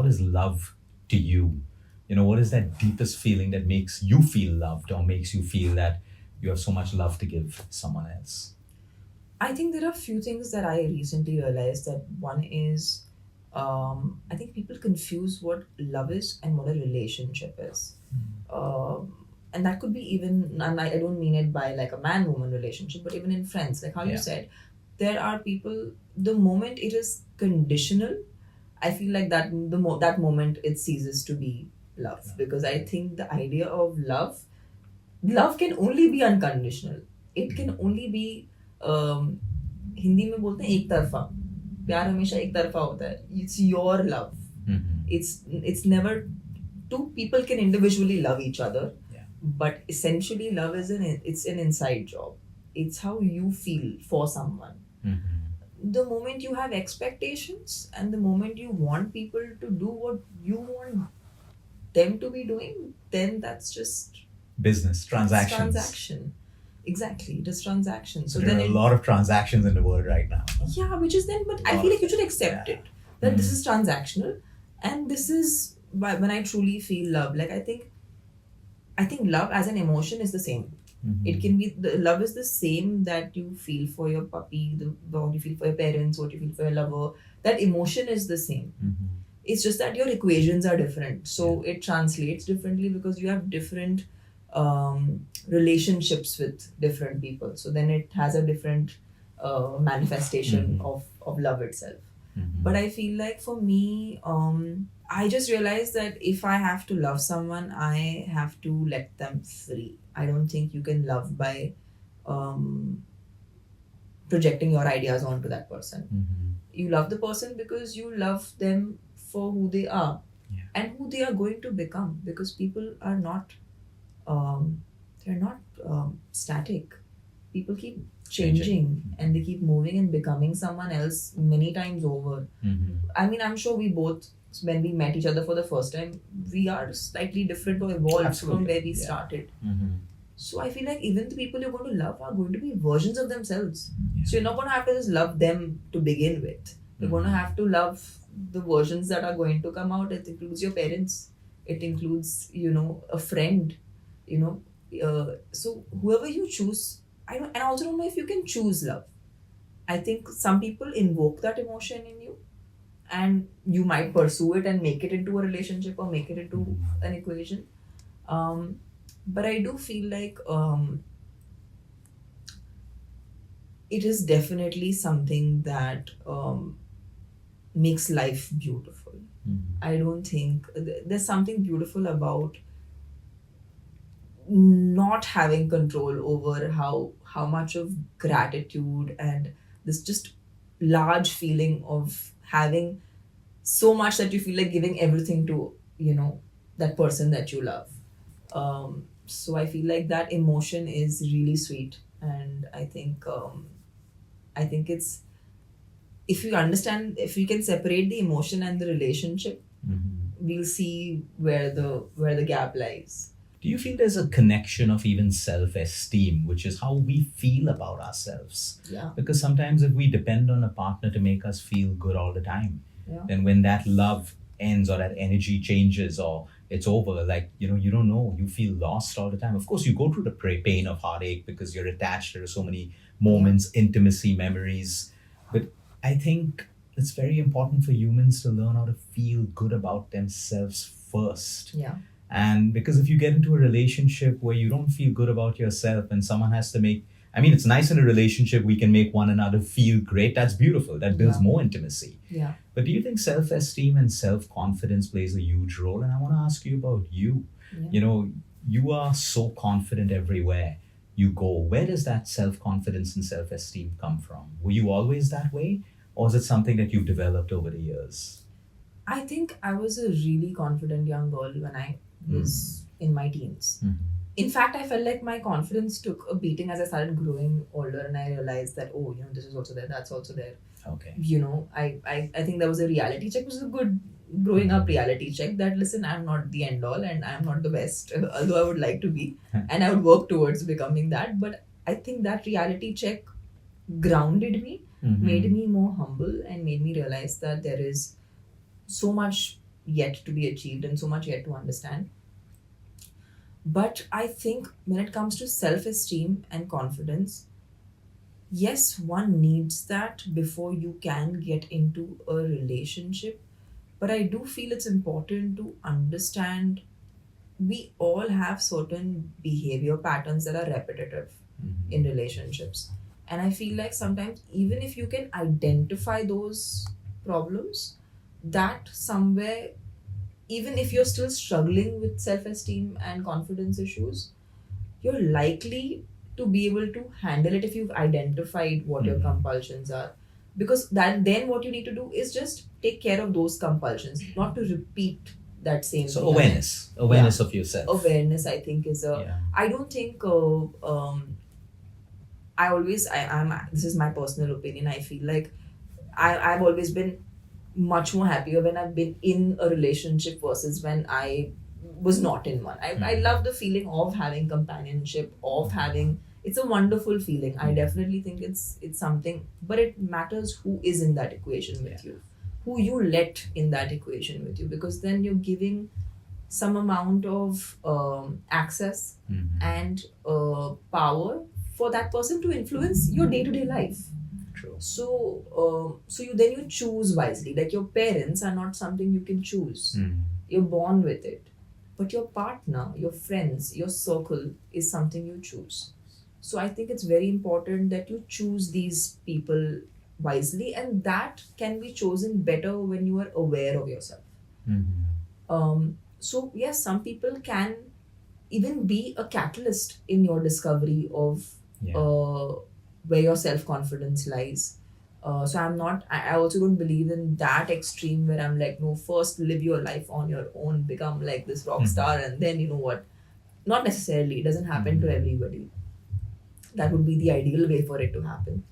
what is love to you? What is that deepest feeling that makes you feel loved or makes you feel that you have so much love to give someone else? I think there are a few things that I recently realized. That one is, I think people confuse what love is and what a relationship is. And that could be even, and I don't mean it by like a man woman relationship, but even in friends, like how you Yeah. said, there are people, the moment it is conditional, I feel like that moment it ceases to be love. Because I think the idea of love can only be unconditional. It can only be um, Hindi में बोलते हैं एक तरफा. प्यार हमेशा एक तरफा होता है. It's your love. It's never, two people can individually love each other. Yeah. But essentially love is it's an inside job. It's how you feel for someone. The moment you have expectations and the moment you want people to do what you want them to be doing, then that's just Business, transactions. transaction. Exactly, it is transaction. So There then are a lot of transactions in the world right now. yeah, which is then, but I Lot feel of like you should it. accept Yeah. it that this is transactional, and this is when I truly feel love. Like I think love as an emotion is the same. It can be, the love is the same that you feel for your puppy, what you feel for your parents, what you feel for your lover. That emotion is the same. It's just that your equations are different, so it translates differently because you have different relationships with different people. So then it has a different manifestation of love itself. But I feel like for me, I just realized that if I have to love someone, I have to let them free. I don't think you can love by um, projecting your ideas onto that person. You love the person because you love them for who they are. Yeah. And who they are going to become, because people are not they're not static. People keep changing and they keep moving and becoming someone else many times over. I mean, I'm sure we both, when we met each other for the first time, we are slightly different or evolved Absolutely. from where we Yeah. started. So I feel like even the people you're going to love are going to be versions of themselves. So you're not going to have to just love them to begin with. You're going to have to love the versions that are going to come out. It includes your parents. It includes, a friend. So whoever you choose, and I also don't know if you can choose love. I think some people invoke that emotion in you, and you might pursue it and make it into a relationship or make it into an equation. But I do feel like it is definitely something that makes life beautiful. I don't think there's something beautiful about not having control over how much of gratitude and this just large feeling of having so much that you feel like giving everything to that person that you love. So I feel like that emotion is really sweet, and I think it's, if you can separate the emotion and the relationship, we'll see where the gap lies. Do you feel there's a connection of even self-esteem, which is how we feel about ourselves? Yeah. Because sometimes if we depend on a partner to make us feel good all the time, Yeah. then when that love ends or that energy changes or it's over, like, you don't know, you feel lost all the time. Of course, you go through the pain of heartache because you're attached. There are so many moments, intimacy, memories. But I think it's very important for humans to learn how to feel good about themselves first. Yeah. And because if you get into a relationship where you don't feel good about yourself and someone has to make, I mean, it's nice in a relationship, we can make one another feel great. That's beautiful. That builds Yeah. more intimacy. Yeah. But do you think self esteem and self confidence plays a huge role? And I want to ask you about you. Yeah. You are so confident everywhere you go. Where does that self confidence and self esteem come from? Were you always that way? Or is it something that you've developed over the years? I think I was a really confident young girl when I was in my teens. In fact, I felt like my confidence took a beating as I started growing older, and I realized that, oh, this is also there, that's also there. Okay. I think there was a reality check, which was a good growing up reality check, that listen, I'm not the end all and I'm not the best, although I would like to be, and I would work towards becoming that. But I think that reality check grounded me, made me more humble, and made me realize that there is so much yet to be achieved and so much yet to understand. But I think when it comes to self esteem and confidence, yes, one needs that before you can get into a relationship. But I do feel it's important to understand we all have certain behavior patterns that are repetitive in relationships. And I feel like sometimes, even if you can identify those problems, that somewhere, even if you're still struggling with self esteem and confidence issues, you're likely to be able to handle it if you've identified what your compulsions are. Because that then what you need to do is just take care of those compulsions, not to repeat that same So thing again. awareness of yourself. Awareness, I think, is a. Yeah. I don't think. I'm. This is my personal opinion. I feel like I've always been much more happier when I've been in a relationship versus when I was not in one. I love the feeling of having companionship, of having. It's a wonderful feeling. I definitely think it's something, but it matters who is in that equation with you, who you let in that equation with you, because then you're giving some amount of access and power for that person to influence your day to day life. True. So you choose wisely. Like your parents are not something you can choose. You're born with it. But your partner, your friends, your circle is something you choose. So I think it's very important that you choose these people wisely, and that can be chosen better when you are aware of yourself. So yes, some people can even be a catalyst in your discovery of where your self confidence lies. So I'm not. I also don't believe in that extreme where I'm like, no, first live your life on your own, become like this rock star, and then you know what. Not necessarily. It doesn't happen to everybody. That would be the ideal way for it to happen.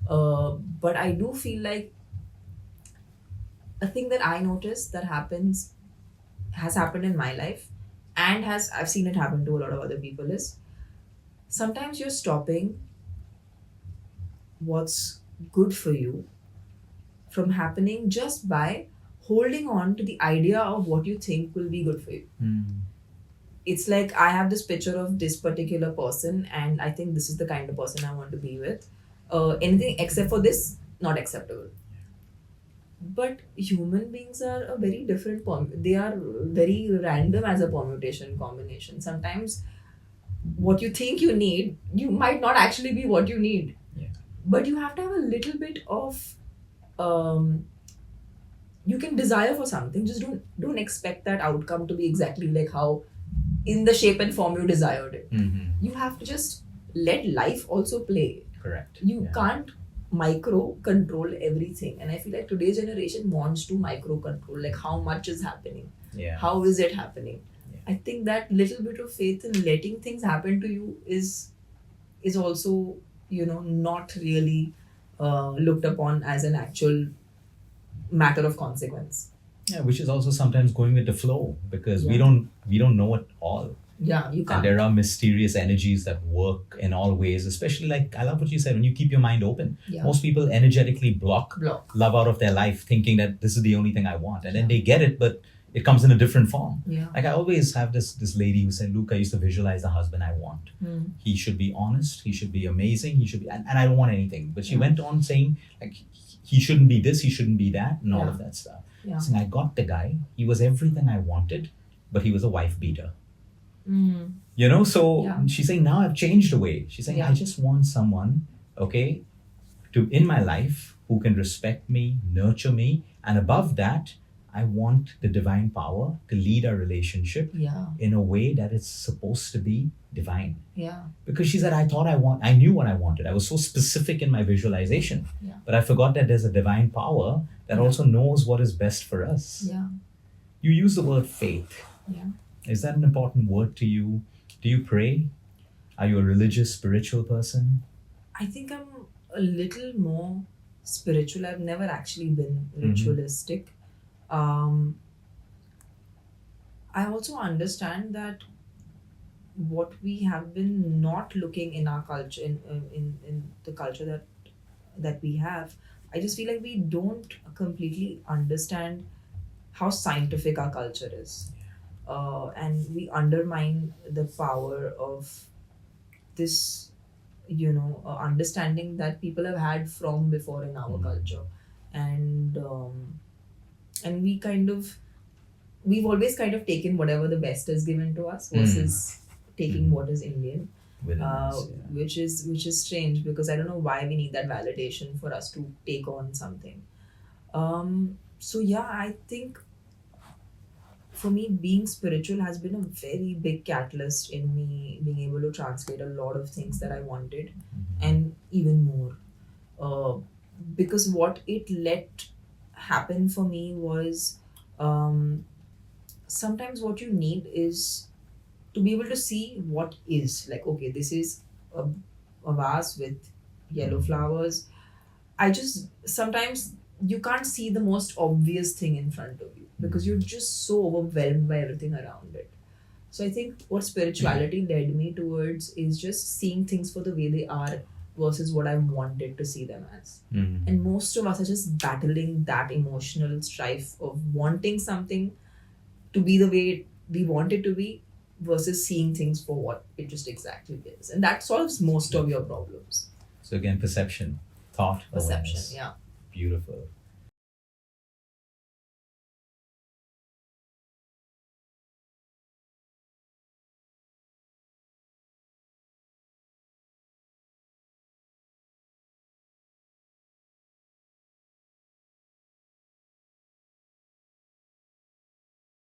But I do feel like a thing that I noticed that has happened in my life, and has I've seen it happen to a lot of other people, is sometimes you're stopping what's good for you from happening just by holding on to the idea of what you think will be good for you. It's like I have this picture of this particular person, and I think this is the kind of person I want to be with. Anything except for this, not acceptable. But human beings are a very different they are very random as a permutation combination. Sometimes what you think you need, you might not actually be what you need. But you have to have a little bit of you can desire for something, just don't expect that outcome to be exactly like how in the shape and form you desired it. You have to just let life also play. Correct. You can't micro control everything, and I feel like today's generation wants to micro control, like how much is happening, how is it happening. I think that little bit of faith in letting things happen to you is also not really looked upon as an actual matter of consequence. Yeah, which is also sometimes going with the flow, because we Yeah. don't know it all. Yeah, you And can't. there are mysterious energies that work in all ways, especially like I love what you said, when you keep your mind open. Yeah. Most people energetically block Block. love out of their life, thinking that this is the only thing I want. And then they get it, but it comes in a different form. Yeah. Like I always have this lady who said, Luke, I used to visualize the husband I want. He should be honest, he should be amazing, he should be, and I don't want anything. But she went on saying, like, he shouldn't be this, he shouldn't be that, and all of that stuff. Yeah. Saying, I got the guy, he was everything I wanted, but he was a wife beater. So she's saying, now I've changed away. She's saying, I just want someone, to in my life who can respect me, nurture me, and above that, I want the divine power to lead our relationship in a way that it's supposed to be divine. Yeah. Because she said, I knew what I wanted. I was so specific in my visualization. Yeah. But I forgot that there's a divine power that also knows what is best for us. Yeah. You use the word faith. Yeah. Is that an important word to you? Do you pray? Are you a religious, spiritual person? I think I'm a little more spiritual. I've never actually been ritualistic. I also understand that what we have been not looking in our culture, in the culture that we have, I just feel like we don't completely understand how scientific our culture is. And we undermine the power of this, understanding that people have had from before in our culture. And we kind of, we've always kind of taken whatever the West has given to us versus taking what is Indian, Within us, which is strange, because I don't know why we need that validation for us to take on something. So yeah, I think for me, being spiritual has been a very big catalyst in me being able to translate a lot of things that I wanted, and even more. Uh, because what it let happen for me was, um, sometimes what you need is to be able to see what is. Like, okay, this is a vase with yellow flowers. I just sometimes you can't see the most obvious thing in front of you because you're just so overwhelmed by everything around it. So I think what spirituality led me towards is just seeing things for the way they are versus what I wanted to see them as. And most of us are just battling that emotional strife of wanting something to be the way we want it to be versus seeing things for what it just exactly is. And that solves most of your problems. So again, perception, thought, Perception, awareness. yeah. Beautiful.